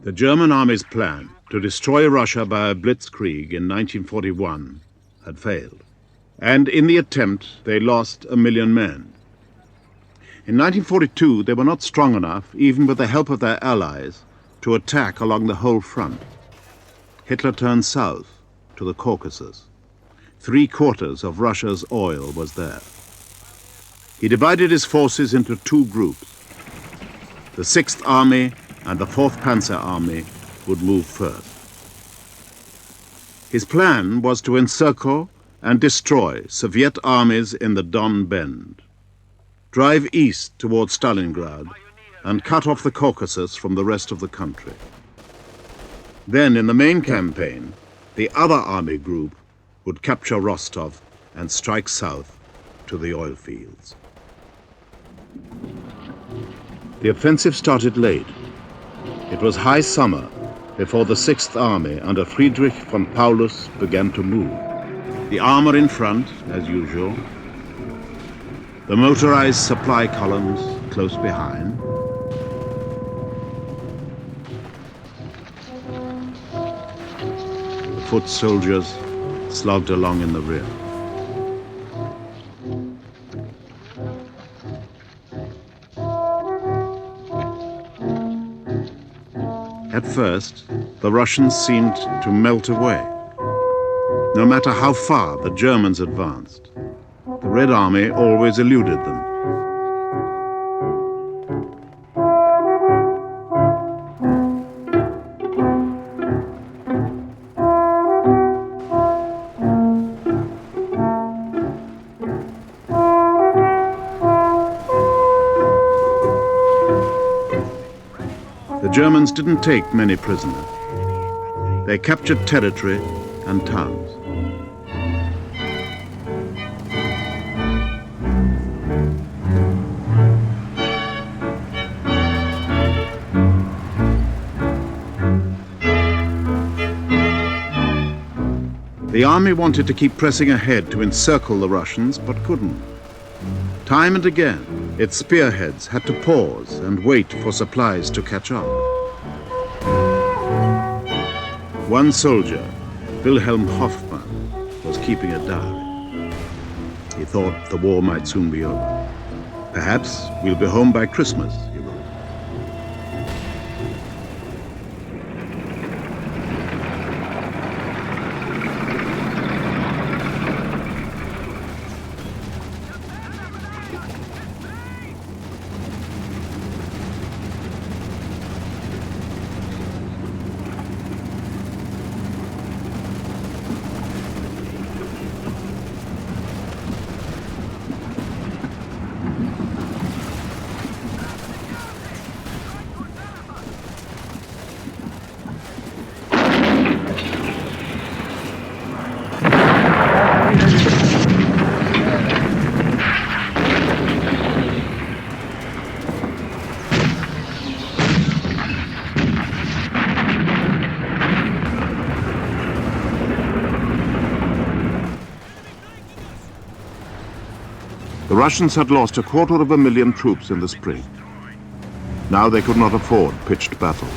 The German army's plan to destroy Russia by a blitzkrieg in 1941 had failed. And in the attempt, they lost 1 million men. In 1942, they were not strong enough, even with the help of their allies, to attack along the whole front. Hitler turned south to the Caucasus. 3/4 of Russia's oil was there. He divided his forces into two groups. The 6th Army and the 4th Panzer Army would move first. His plan was to encircle and destroy Soviet armies in the Don Bend, drive east towards Stalingrad, and cut off the Caucasus from the rest of the country. Then, in the main campaign, the other army group would capture Rostov and strike south to the oil fields. The offensive started late. It was high summer before the 6th Army under Friedrich von Paulus began to move. The armor in front, as usual. The motorized supply columns close behind. The foot soldiers slogged along in the rear. At first, the Russians seemed to melt away. No matter how far the Germans advanced, the Red Army always eluded them. The Germans didn't take many prisoners. They captured territory and towns. The army wanted to keep pressing ahead to encircle the Russians, but couldn't. Time and again, its spearheads had to pause and wait for supplies to catch up. One soldier, Wilhelm Hoffmann, was keeping a diary. He thought the war might soon be over. Perhaps we'll be home by Christmas, he wrote. The Russians had lost 250,000 troops in the spring. Now they could not afford pitched battles,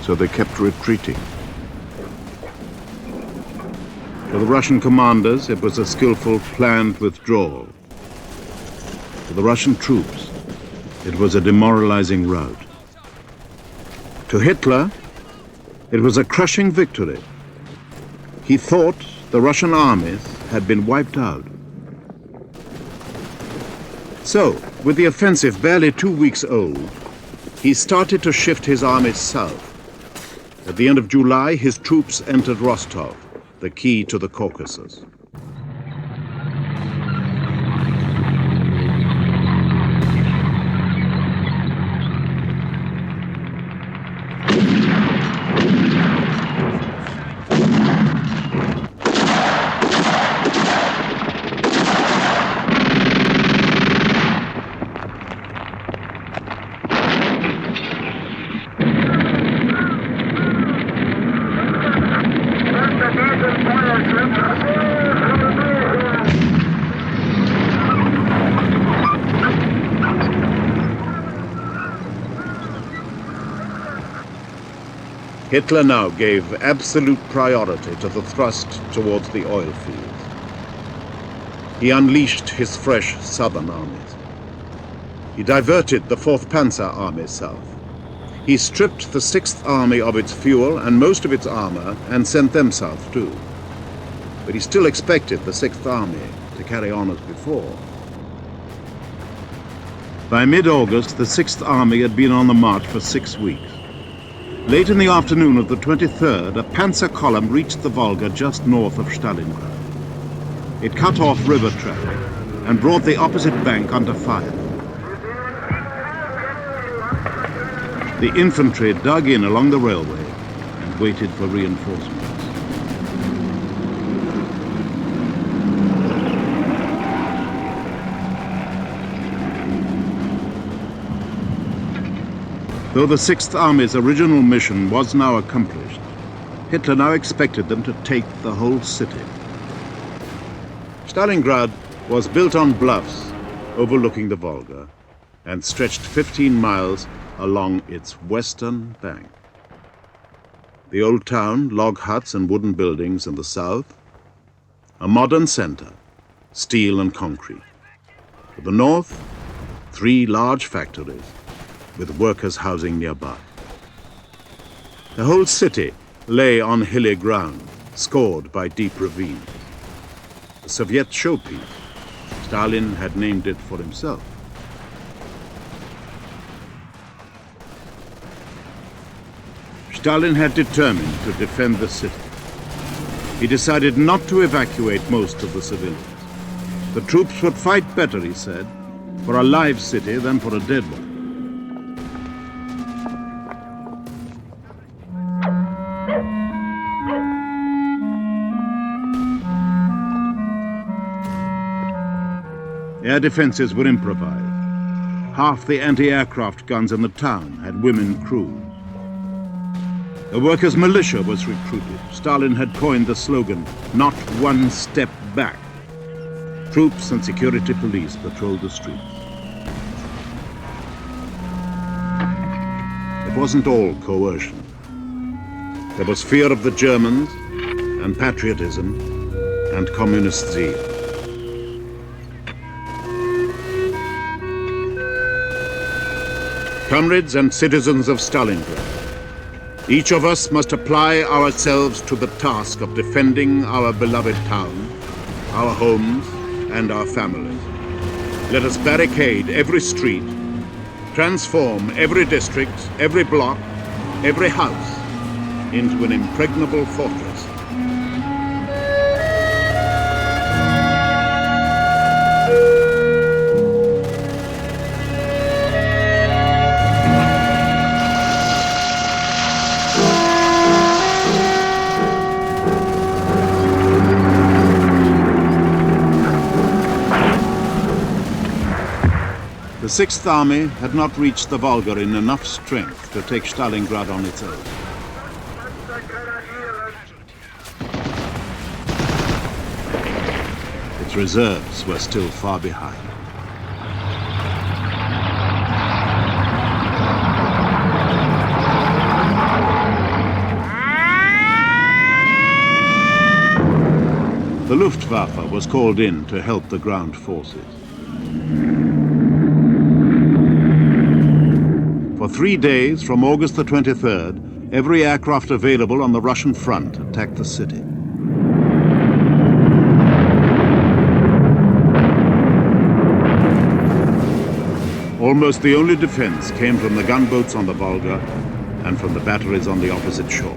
so they kept retreating. For the Russian commanders, it was a skillful, planned withdrawal. For the Russian troops, it was a demoralizing rout. To Hitler, it was a crushing victory. He thought the Russian armies had been wiped out. So, with the offensive barely 2 weeks old, he started to shift his armies south. At the end of July, his troops entered Rostov, the key to the Caucasus. Hitler now gave absolute priority to the thrust towards the oil fields. He unleashed his fresh southern armies. He diverted the 4th Panzer Army south. He stripped the 6th Army of its fuel and most of its armor and sent them south too. But he still expected the 6th Army to carry on as before. By mid-August, the 6th Army had been on the march for 6 weeks. Late in the afternoon of the 23rd, a panzer column reached the Volga just north of Stalingrad. It cut off river traffic and brought the opposite bank under fire. The infantry dug in along the railway and waited for reinforcements. Though the 6th Army's original mission was now accomplished, Hitler now expected them to take the whole city. Stalingrad was built on bluffs overlooking the Volga and stretched 15 miles along its western bank. The old town, log huts and wooden buildings in the south, a modern center, steel and concrete. To the north, 3 large factories, with workers housing nearby. The whole city lay on hilly ground, scored by deep ravines. The Soviet showpiece, Stalin had named it for himself. Stalin had determined to defend the city. He decided not to evacuate most of the civilians. The troops would fight better, he said, for a live city than for a dead one. Air defenses were improvised. Half the anti-aircraft guns in the town had women crews. The workers' militia was recruited. Stalin had coined the slogan, "Not one step back." Troops and security police patrolled the streets. It wasn't all coercion. There was fear of the Germans and patriotism and communist zeal. Comrades and citizens of Stalingrad, each of us must apply ourselves to the task of defending our beloved town, our homes, and our families. Let us barricade every street, transform every district, every block, every house into an impregnable fortress. The 6th Army had not reached the Volga in enough strength to take Stalingrad on its own. Its reserves were still far behind. The Luftwaffe was called in to help the ground forces. For 3 days, from August the 23rd, every aircraft available on the Russian front attacked the city. Almost the only defense came from the gunboats on the Volga and from the batteries on the opposite shore.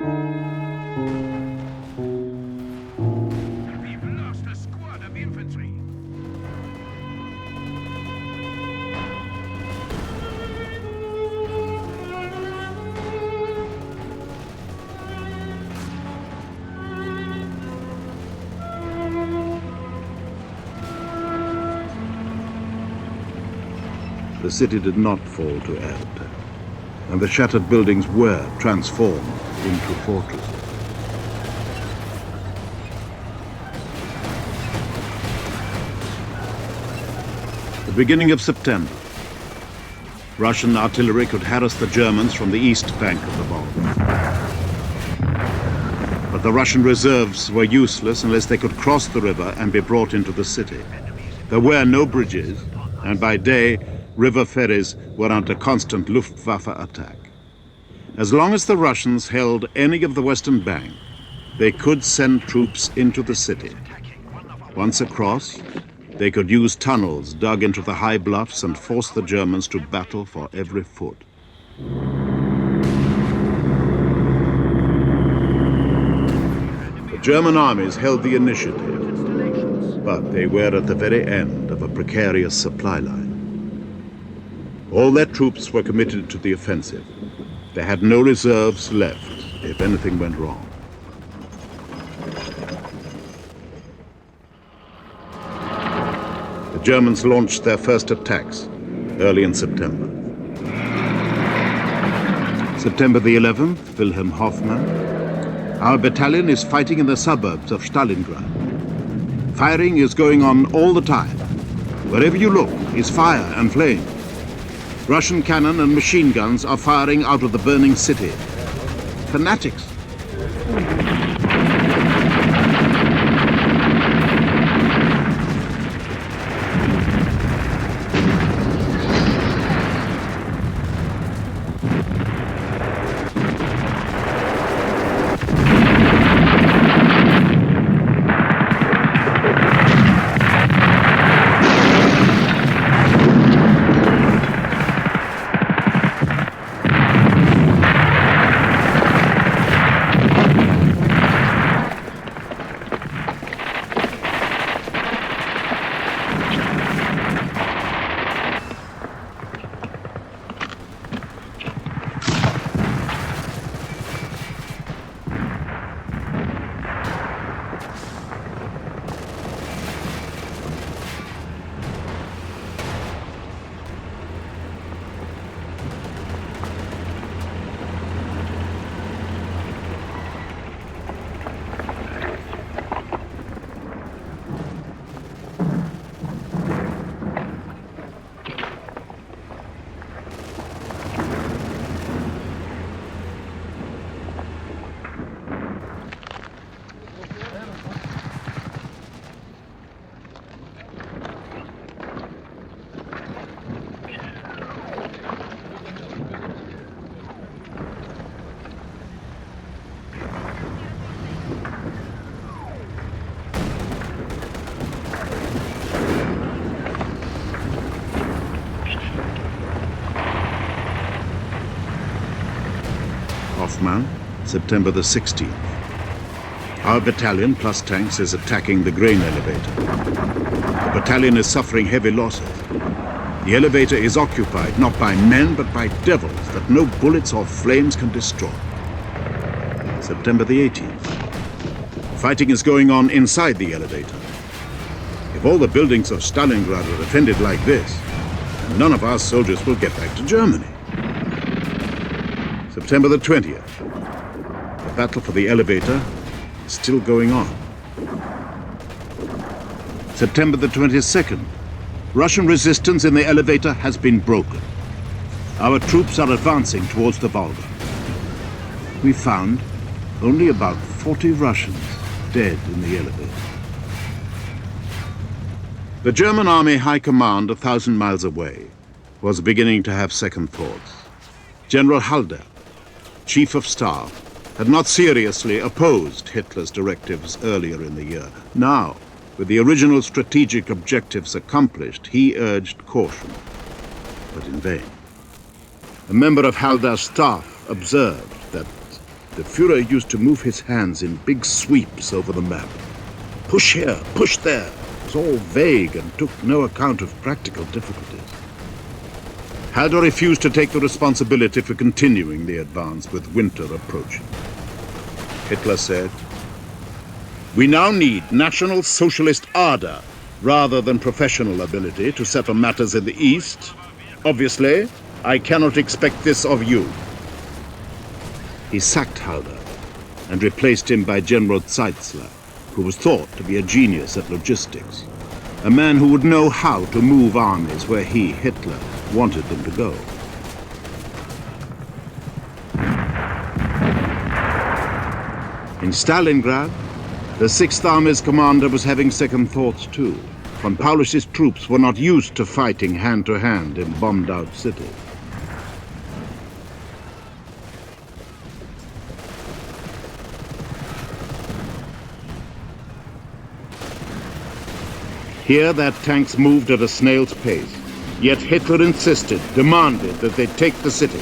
We've lost a squad of infantry. The city did not fall to air attack, and the shattered buildings were transformed into fortresses. The beginning of September, Russian artillery could harass the Germans from the east bank of the Volga. But the Russian reserves were useless unless they could cross the river and be brought into the city. There were no bridges, and by day, river ferries were under constant Luftwaffe attack. As long as the Russians held any of the western bank, they could send troops into the city. Once across, they could use tunnels dug into the high bluffs and force the Germans to battle for every foot. The German armies held the initiative, but they were at the very end of a precarious supply line. All their troops were committed to the offensive. They had no reserves left if anything went wrong. The Germans launched their first attacks early in September. September the 11th, Wilhelm Hoffmann. Our battalion is fighting in the suburbs of Stalingrad. Firing is going on all the time. Wherever you look is fire and flame. Russian cannon and machine guns are firing out of the burning city. Fanatics. Hoffmann, September the 16th. Our battalion, plus tanks, is attacking the grain elevator. The battalion is suffering heavy losses. The elevator is occupied not by men, but by devils that no bullets or flames can destroy. September the 18th. Fighting is going on inside the elevator. If all the buildings of Stalingrad are defended like this, none of our soldiers will get back to Germany. September the 20th. The battle for the elevator is still going on. September the 22nd. Russian resistance in the elevator has been broken. Our troops are advancing towards the Volga. We found only about 40 Russians dead in the elevator. The German Army High Command, 1,000 miles away, was beginning to have second thoughts. General Halder, Chief of Staff, had not seriously opposed Hitler's directives earlier in the year. Now, with the original strategic objectives accomplished, he urged caution, but in vain. A member of Halder's staff observed that the Führer used to move his hands in big sweeps over the map. Push here, push there. It was all vague and took no account of practical difficulties. Halder refused to take the responsibility for continuing the advance with winter approaching. Hitler said, "We now need National Socialist ardor rather than professional ability to settle matters in the East. Obviously, I cannot expect this of you." He sacked Halder and replaced him by General Zeitzler, who was thought to be a genius at logistics, a man who would know how to move armies where he, Hitler, wanted them to go. In Stalingrad, the Sixth Army's commander was having second thoughts too. Von Paulus's troops were not used to fighting hand-to-hand in bombed-out cities. Here, their tanks moved at a snail's pace, yet Hitler insisted, demanded that they take the city.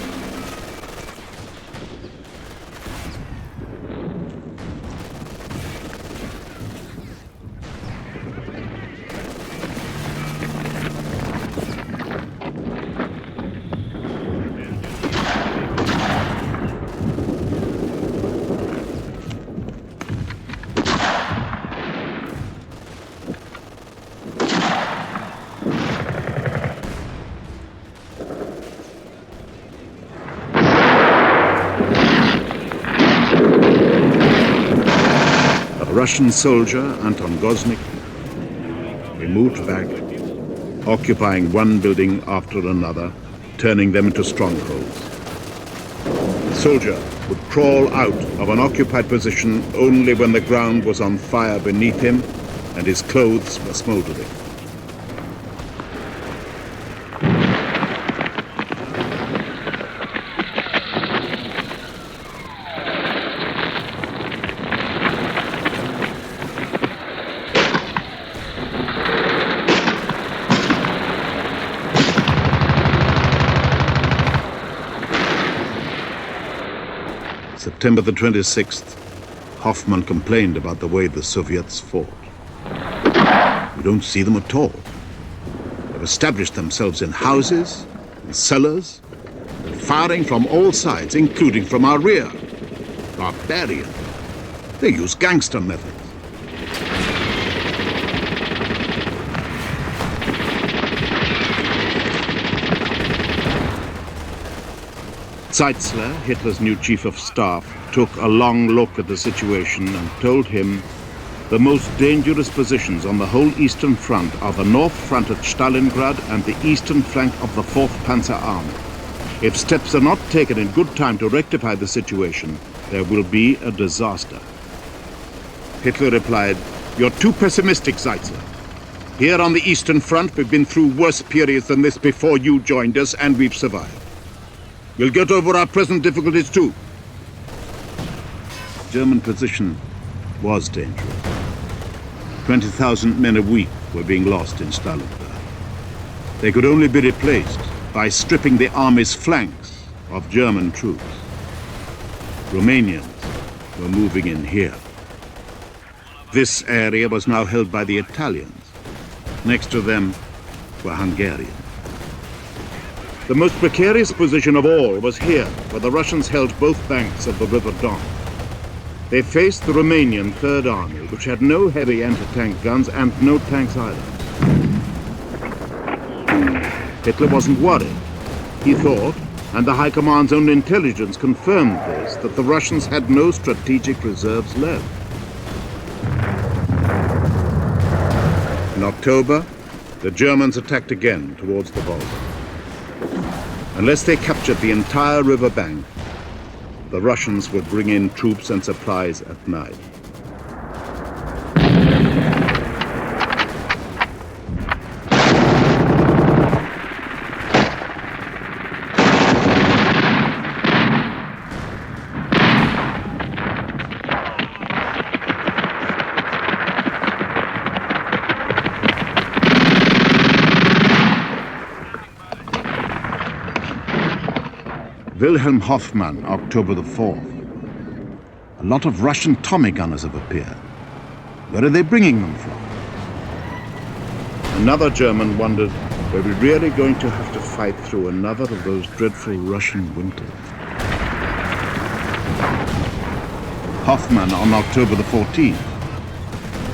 Russian soldier Anton Goznik, he moved back, occupying one building after another, turning them into strongholds. The soldier would crawl out of an occupied position only when the ground was on fire beneath him and his clothes were smoldering. September the 26th, Hoffmann complained about the way the Soviets fought. "We don't see them at all. They've established themselves in houses, in cellars. They're firing from all sides, including from our rear. Barbarian. They use gangster methods." Zeitzler, Hitler's new chief of staff, took a long look at the situation and told him the most dangerous positions on the whole Eastern Front are the North Front at Stalingrad and the eastern flank of the 4th Panzer Army. If steps are not taken in good time to rectify the situation, there will be a disaster. Hitler replied, "You're too pessimistic, Zeitzler. Here on the Eastern Front, we've been through worse periods than this before you joined us, and we've survived. We'll get over our present difficulties too." The German position was dangerous. 20,000 men a week were being lost in Stalingrad. They could only be replaced by stripping the army's flanks of German troops. Romanians were moving in here. This area was now held by the Italians. Next to them were Hungarians. The most precarious position of all was here, where the Russians held both banks of the River Don. They faced the Romanian Third Army, which had no heavy anti-tank guns and no tanks either. Hitler wasn't worried. He thought, and the High Command's own intelligence confirmed this, that the Russians had no strategic reserves left. In October, the Germans attacked again towards the Volga. Unless they captured the entire river bank, the Russians would bring in troops and supplies at night. Wilhelm Hoffmann, October the 4th. A lot of Russian Tommy gunners have appeared. Where are they bringing them from? Another German wondered, were we really going to have to fight through another of those dreadful Russian winters? Hoffman on October the 14th.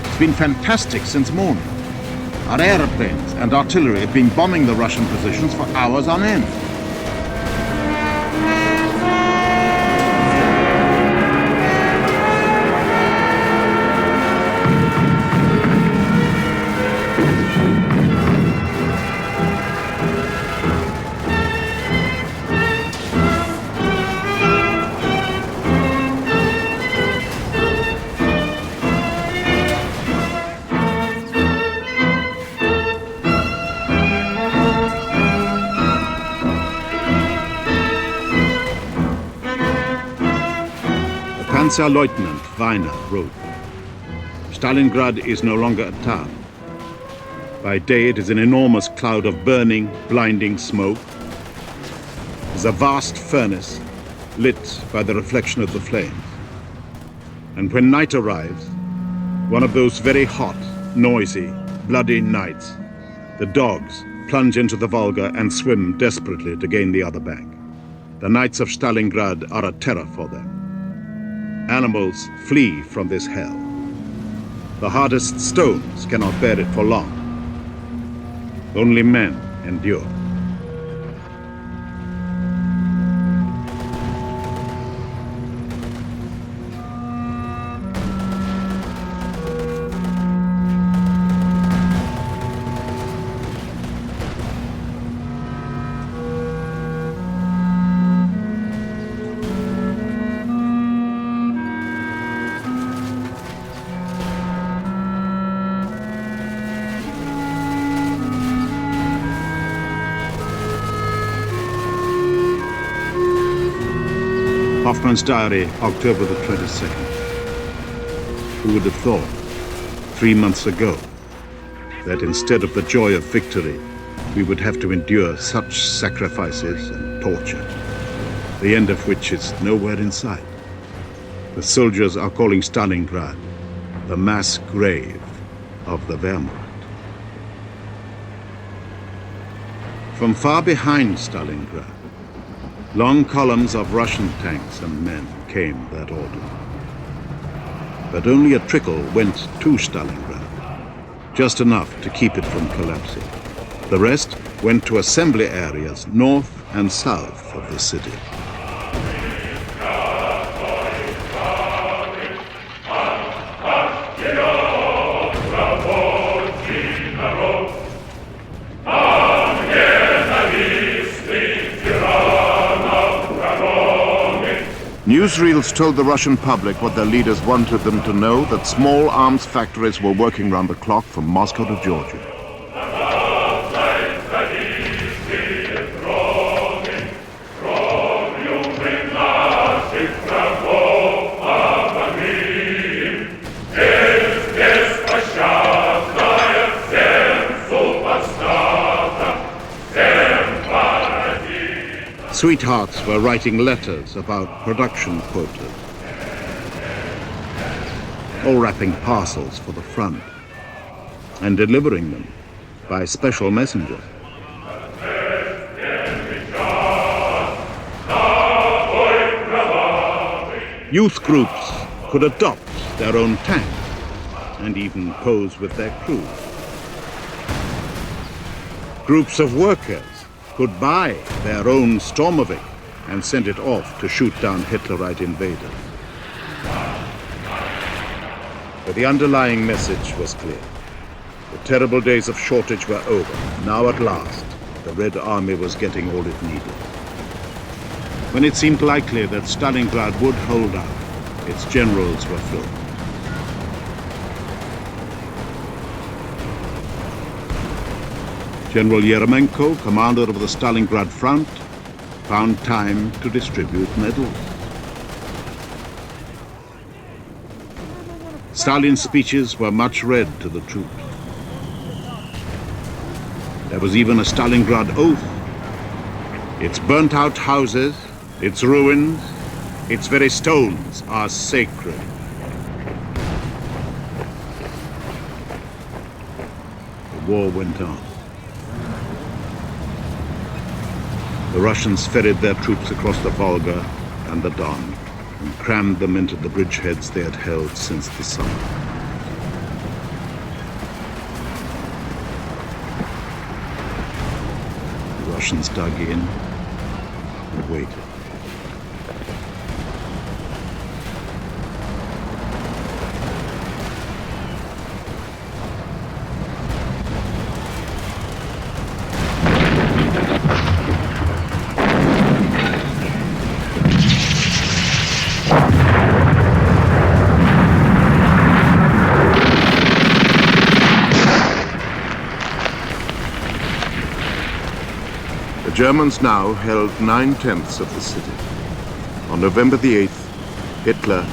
It's been fantastic since morning. Our aeroplanes and artillery have been bombing the Russian positions for hours on end. Panzer-Leutnant Weiner wrote, Stalingrad is no longer a town. By day it is an enormous cloud of burning, blinding smoke. It is a vast furnace lit by the reflection of the flames. And when night arrives, one of those very hot, noisy, bloody nights, the dogs plunge into the Volga and swim desperately to gain the other bank. The nights of Stalingrad are a terror for them. Animals flee from this hell. The hardest stones cannot bear it for long. Only men endure. Hoffman's diary, October the 22nd. Who would have thought, 3 months ago, that instead of the joy of victory, we would have to endure such sacrifices and torture, the end of which is nowhere in sight. The soldiers are calling Stalingrad the mass grave of the Wehrmacht. From far behind Stalingrad, long columns of Russian tanks and men came that autumn. But only a trickle went to Stalingrad, just enough to keep it from collapsing. The rest went to assembly areas north and south of the city. Newsreels told the Russian public what their leaders wanted them to know, that small arms factories were working round the clock from Moscow to Georgia. Sweethearts were writing letters about production quotas, or wrapping parcels for the front and delivering them by special messenger. Youth groups could adopt their own tanks and even pose with their crews. Groups of workers could buy their own Stormovik and send it off to shoot down Hitlerite invaders. But the underlying message was clear. The terrible days of shortage were over. Now at last, the Red Army was getting all it needed. When it seemed likely that Stalingrad would hold out, its generals were flown. General Yeremenko, commander of the Stalingrad front, found time to distribute medals. Stalin's speeches were much read to the troops. There was even a Stalingrad oath. Its burnt-out houses, its ruins, Its very stones are sacred. The war went on. The Russians ferried their troops across the Volga and the Don and crammed them into the bridgeheads they had held since the summer. The Russians dug in and waited. The Germans now held 9/10 of the city. On November the 8th, Hitler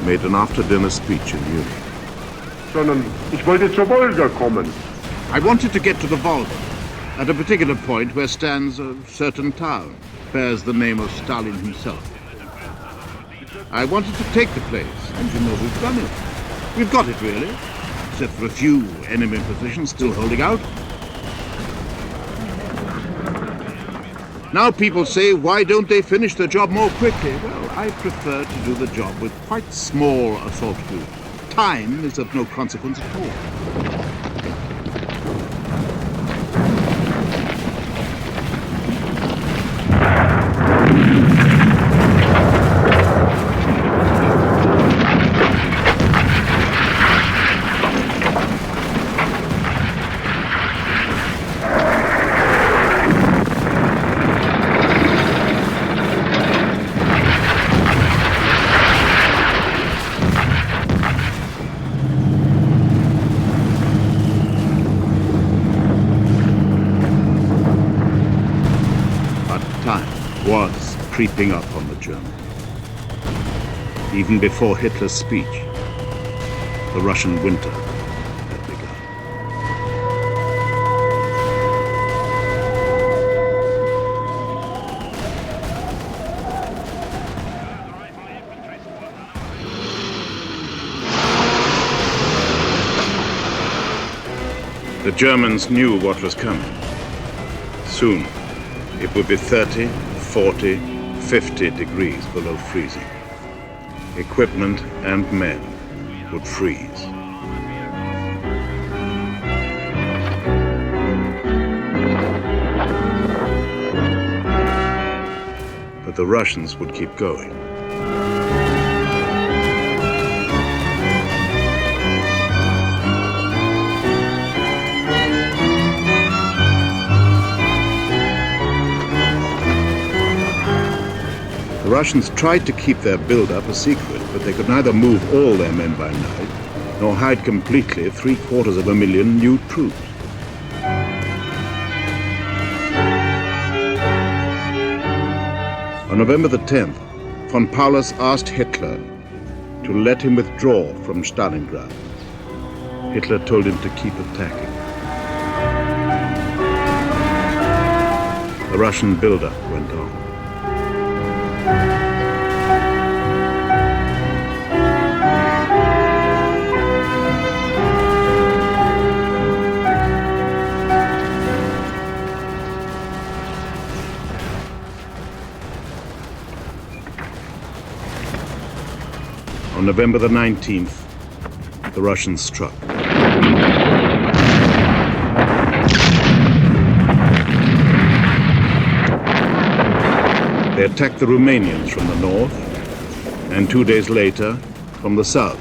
made an after-dinner speech in Munich. Sondern ich wollte zur Wolga kommen. I wanted to get to the Volga, at a particular point where stands a certain town, bears the name of Stalin himself. I wanted to take the place, and you know we've done it. We've got it, really, except for a few enemy positions still holding out. Now people say, why don't they finish the job more quickly? Well, I prefer to do the job with quite small assault groups. Time is of no consequence at all. Was creeping up on the Germans. Even before Hitler's speech, the Russian winter had begun. The Germans knew what was coming. Soon, it would be 30, 40, 50 degrees below freezing. Equipment and men would freeze. But the Russians would keep going. The Russians tried to keep their build-up a secret, but they could neither move all their men by night, nor hide completely 750,000 new troops. On November the 10th, von Paulus asked Hitler to let him withdraw from Stalingrad. Hitler told him to keep attacking. The Russian build-up went on. On November the 19th, the Russians struck. They attacked the Romanians from the north, and 2 days later, from the south.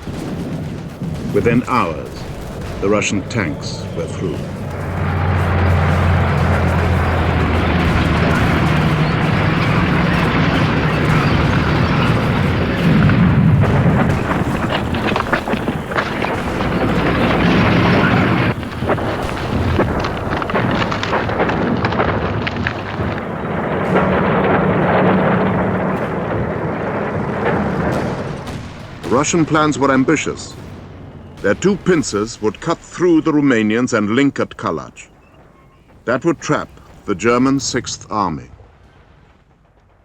Within hours, the Russian tanks were through. Russian plans were ambitious. Their two pincers would cut through the Romanians and link at Kalach. That would trap the German Sixth Army.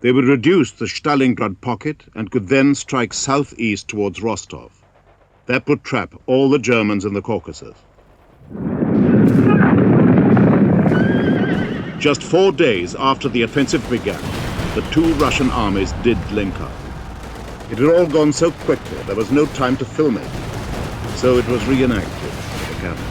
They would reduce the Stalingrad pocket and could then strike southeast towards Rostov. That would trap all the Germans in the Caucasus. Just 4 days after the offensive began, the two Russian armies did link up. It had all gone so quickly there was no time to film it, so it was reenacted for the camera.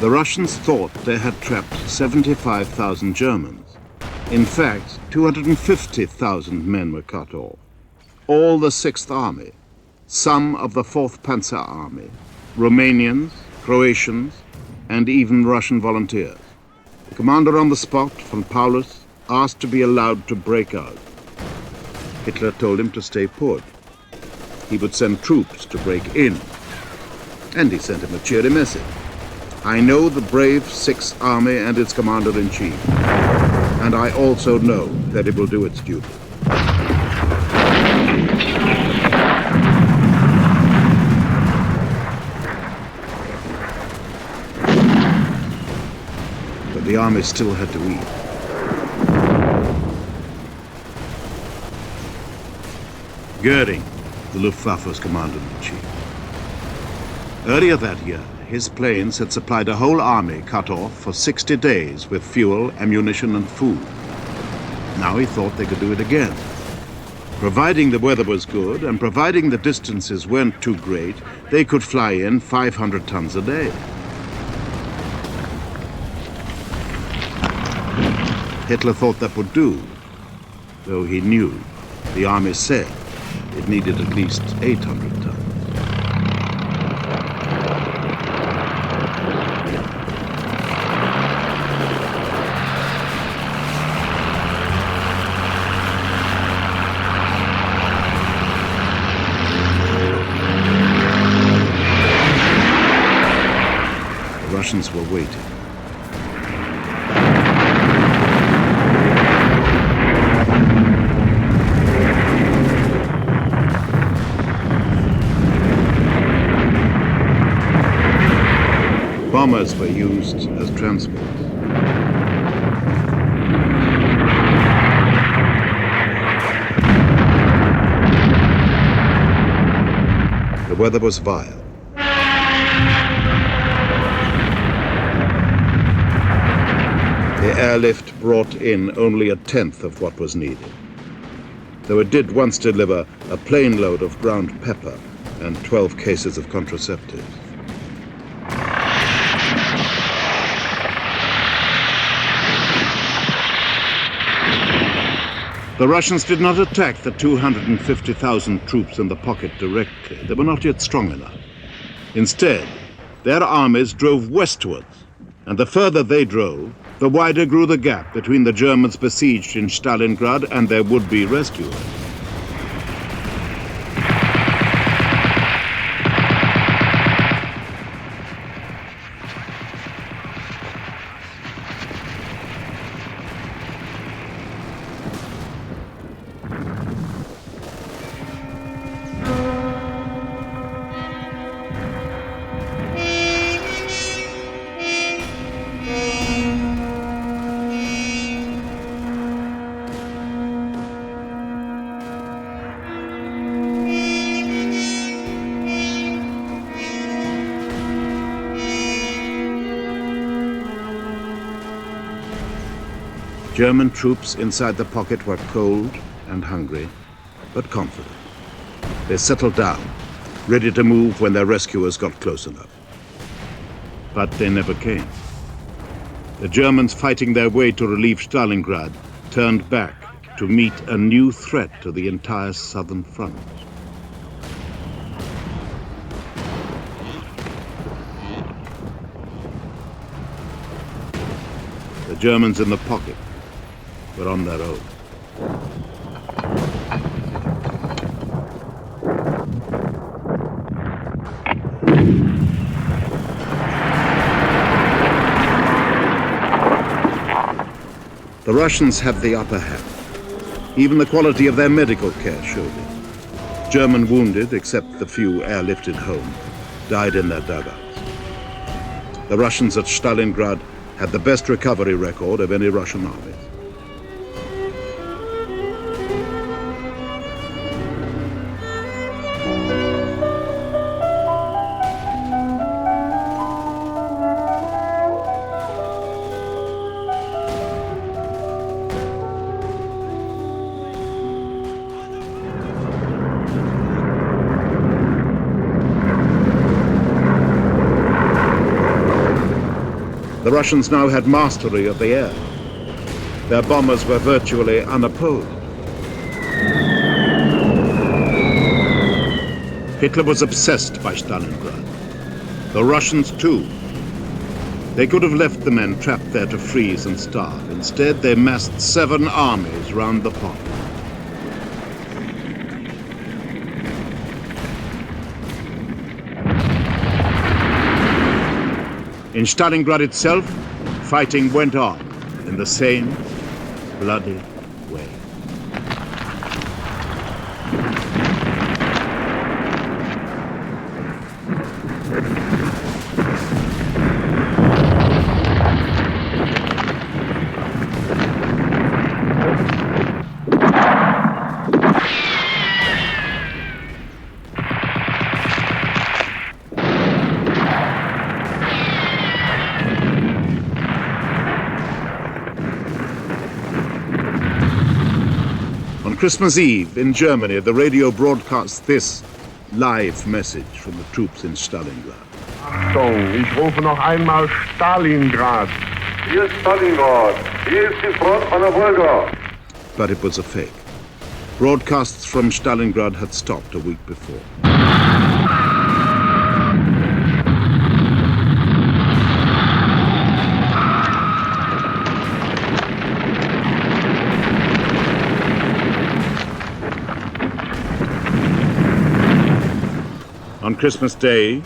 The Russians thought they had trapped 75,000 Germans. In fact, 250,000 men were cut off. All the 6th Army, some of the 4th Panzer Army, Romanians, Croatians, and even Russian volunteers. The commander on the spot, von Paulus, asked to be allowed to break out. Hitler told him to stay put. He would send troops to break in. And he sent him a cheery message. I know the brave 6th Army and its commander-in-chief, and I also know that it will do its duty. But the army still had to eat. Goering, the Luftwaffe's commander-in-chief. Earlier that year, his planes had supplied a whole army cut off for 60 days with fuel, ammunition, and food. Now he thought they could do it again. Providing the weather was good and providing the distances weren't too great, they could fly in 500 tons a day. Hitler thought that would do, though he knew, the army said, it needed at least 800 tons. The Russians were waiting. Bombers were used as transport. The weather was vile. The airlift brought in only 1/10 of what was needed, though it did once deliver a plane load of ground pepper and 12 cases of contraceptives. The Russians did not attack the 250,000 troops in the pocket directly. They were not yet strong enough. Instead, their armies drove westwards, and the further they drove, the wider grew the gap between the Germans besieged in Stalingrad and their would-be rescuers. German troops inside the pocket were cold and hungry, but confident. They settled down, ready to move when their rescuers got close enough. But they never came. The Germans fighting their way to relieve Stalingrad turned back to meet a new threat to the entire southern front. The Germans in the pocket were on their own. The Russians had the upper hand. Even the quality of their medical care showed it. German wounded, except the few airlifted home, died in their dugouts. The Russians at Stalingrad had the best recovery record of any Russian army. The Russians now had mastery of the air. Their bombers were virtually unopposed. Hitler was obsessed by Stalingrad. The Russians too. They could have left the men trapped there to freeze and starve. Instead, they massed 7 armies round the pond. In Stalingrad itself, fighting went on in the same bloody way. Christmas Eve in Germany, the radio broadcasts this live message from the troops in Stalingrad. Achtung, ich rufe noch einmal Stalingrad. Hier ist Stalingrad. Hier ist die Front an der Wolga. But it was a fake. Broadcasts from Stalingrad had stopped a week before. On Christmas Day,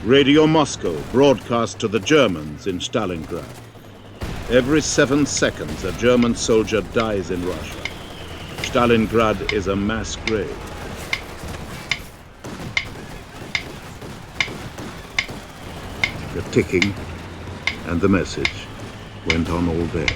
Radio Moscow broadcast to the Germans in Stalingrad. Every 7 seconds, a German soldier dies in Russia. Stalingrad is a mass grave. The ticking and the message went on all day.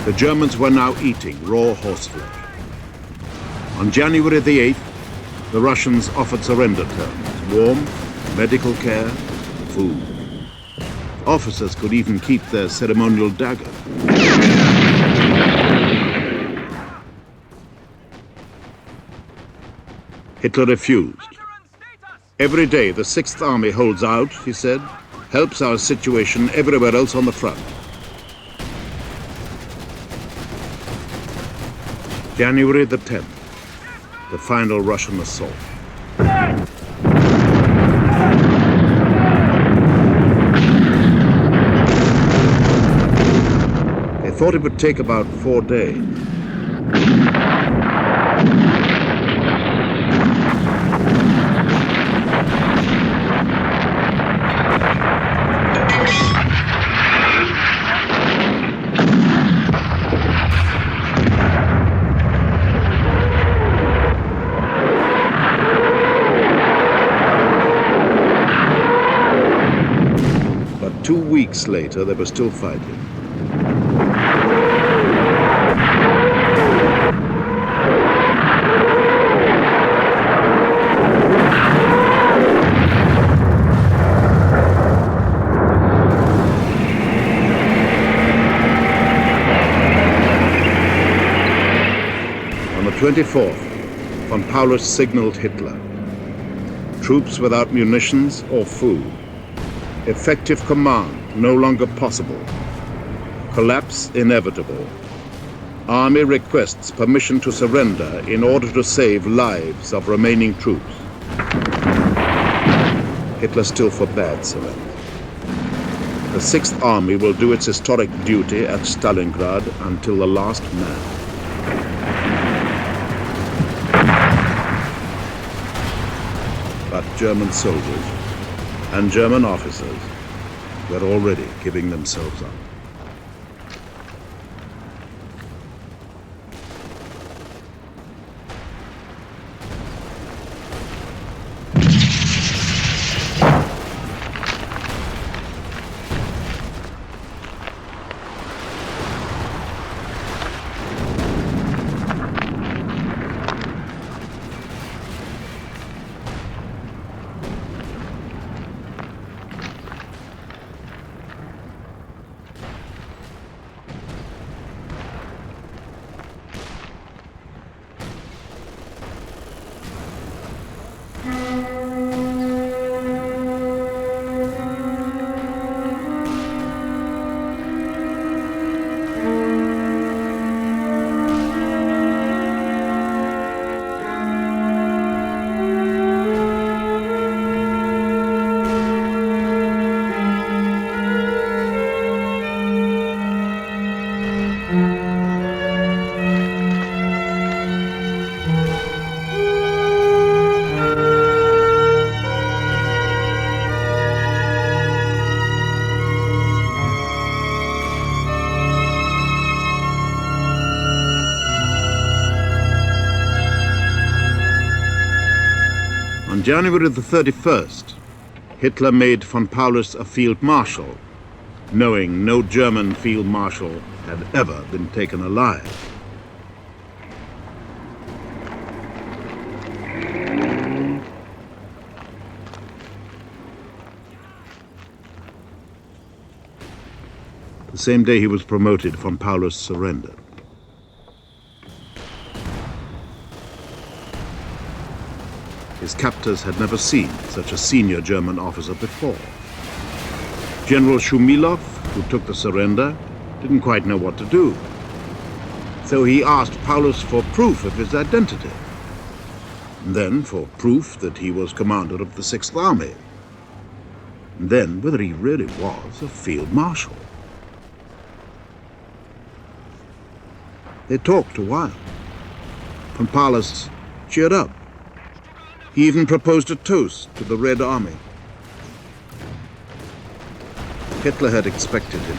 The Germans were now eating raw horseflesh. On January the 8th, the Russians offered surrender terms: warmth, medical care, food. Officers could even keep their ceremonial dagger. Hitler refused. Every day the 6th Army holds out, he said, helps our situation everywhere else on the front. January the 10th, the final Russian assault. They thought it would take about 4 days. But 2 weeks later, they were still fighting. 24th, von Paulus signaled Hitler. Troops without munitions or food. Effective command no longer possible. Collapse inevitable. Army requests permission to surrender in order to save lives of remaining troops. Hitler still forbade surrender. The Sixth Army will do its historic duty at Stalingrad until the last man. But German soldiers and German officers were already giving themselves up. On January the 31st, Hitler made von Paulus a field marshal, knowing no German field marshal had ever been taken alive. The same day he was promoted, von Paulus surrendered. His captors had never seen such a senior German officer before. General Shumilov, who took the surrender, didn't quite know what to do. So he asked Paulus for proof of his identity, and then for proof that he was commander of the Sixth Army, and then whether he really was a field marshal. They talked a while. Von Paulus cheered up. He even proposed a toast to the Red Army. Hitler had expected him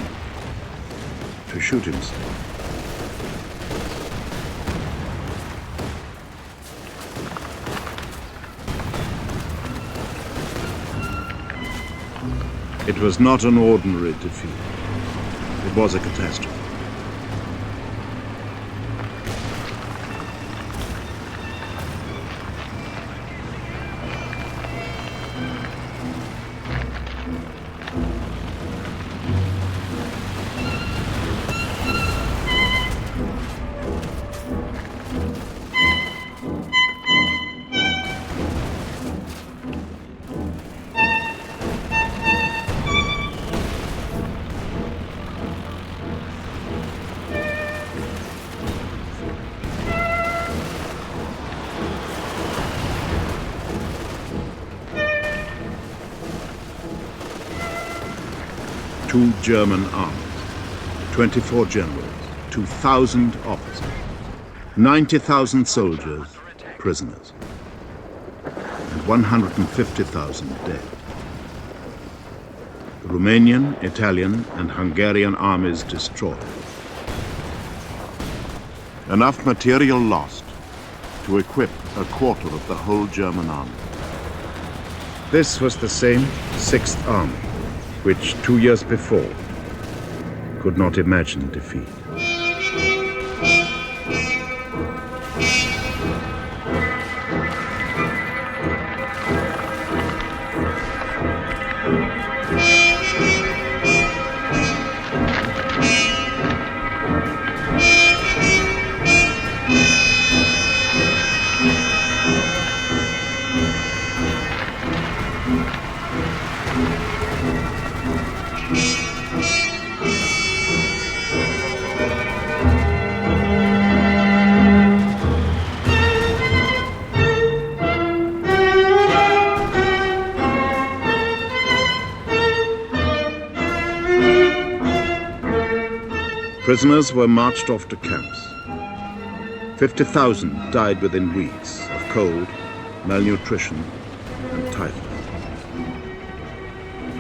to shoot himself. It was not an ordinary defeat. It was a catastrophe. Two German armies, 24 generals, 2,000 officers, 90,000 soldiers, prisoners, and 150,000 dead. The Romanian, Italian, and Hungarian armies destroyed. Enough material lost to equip a quarter of the whole German army. This was the same Sixth Army, which 2 years before could not imagine defeat. Prisoners were marched off to camps. 50,000 died within weeks of cold, malnutrition, and typhus.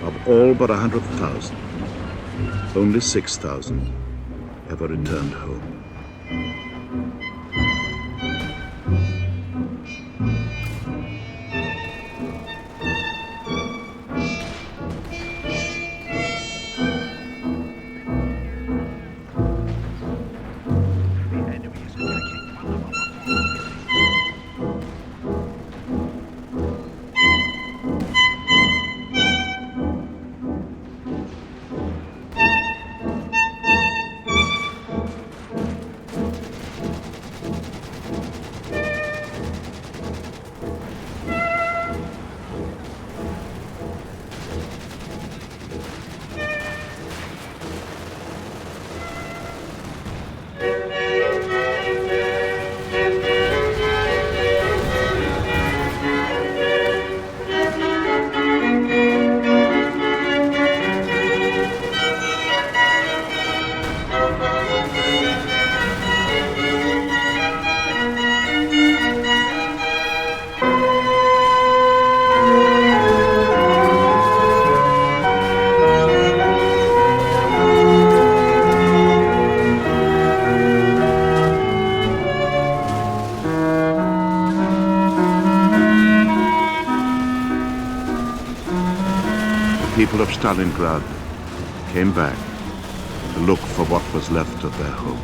Of all but 100,000, only 6,000 ever returned home. The people of Stalingrad came back to look for what was left of their homes.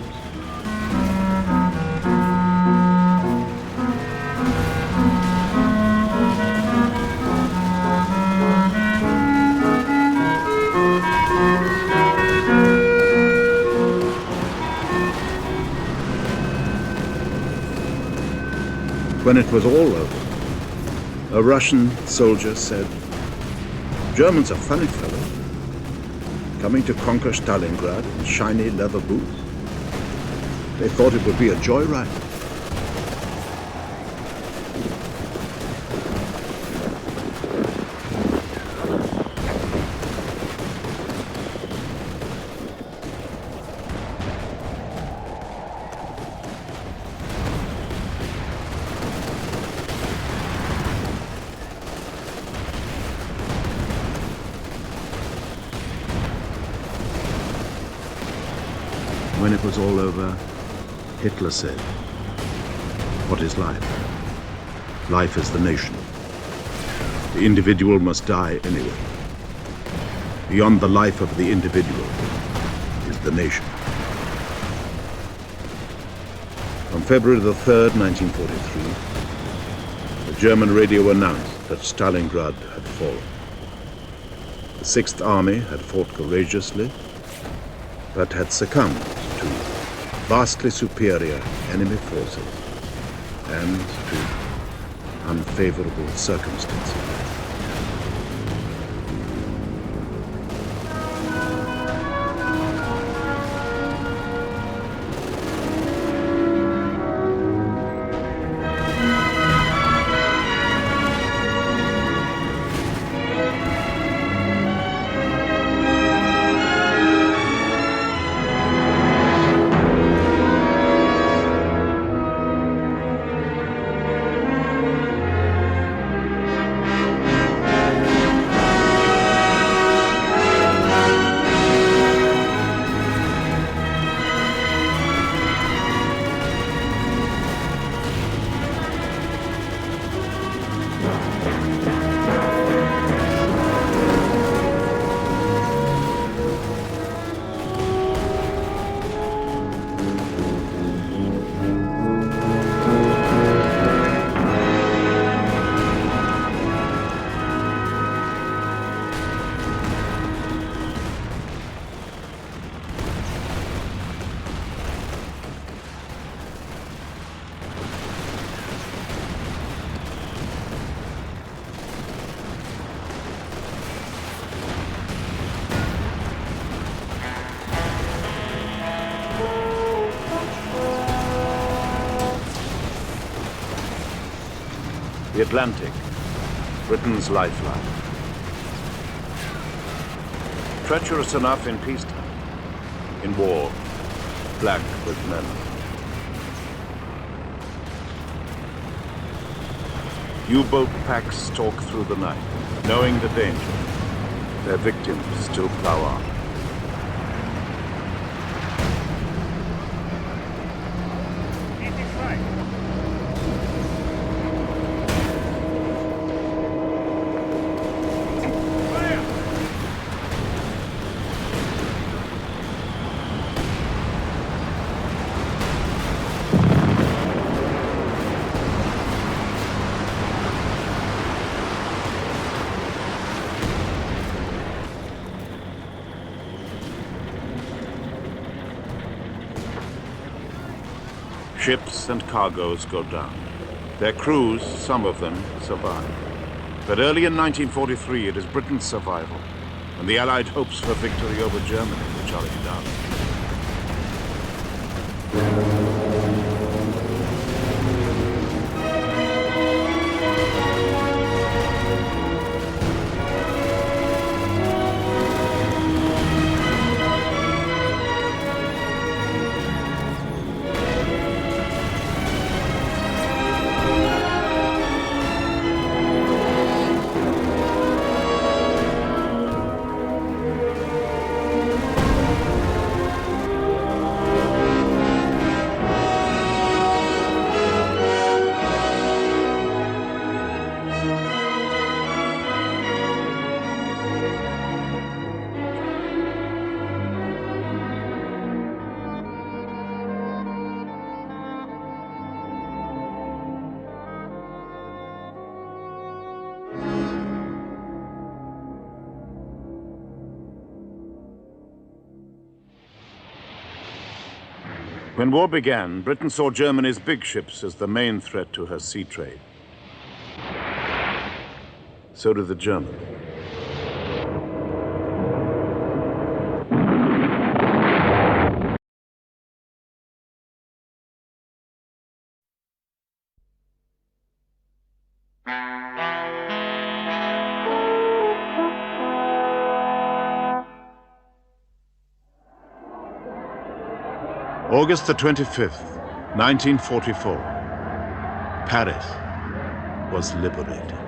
When it was all over, a Russian soldier said, "Germans are funny fellows, coming to conquer Stalingrad in shiny leather boots. They thought it would be a joyride." When it was all over, Hitler said, "What is life? Life is the nation. The individual must die anyway. Beyond the life of the individual is the nation." On February the 3rd, 1943, the German radio announced that Stalingrad had fallen. The Sixth Army had fought courageously, but had succumbed to vastly superior enemy forces and to unfavorable circumstances. The Atlantic, Britain's lifeline. Treacherous enough in peacetime. In war, black with men. U-boat packs stalk through the night, knowing the danger. Their victims still plow on. Ships and cargoes go down. Their crews, some of them, survive. But early in 1943, it is Britain's survival and the Allied hopes for victory over Germany which are in doubt. When war began, Britain saw Germany's big ships as the main threat to her sea trade. So did the Germans. August the 25th, 1944. Paris was liberated.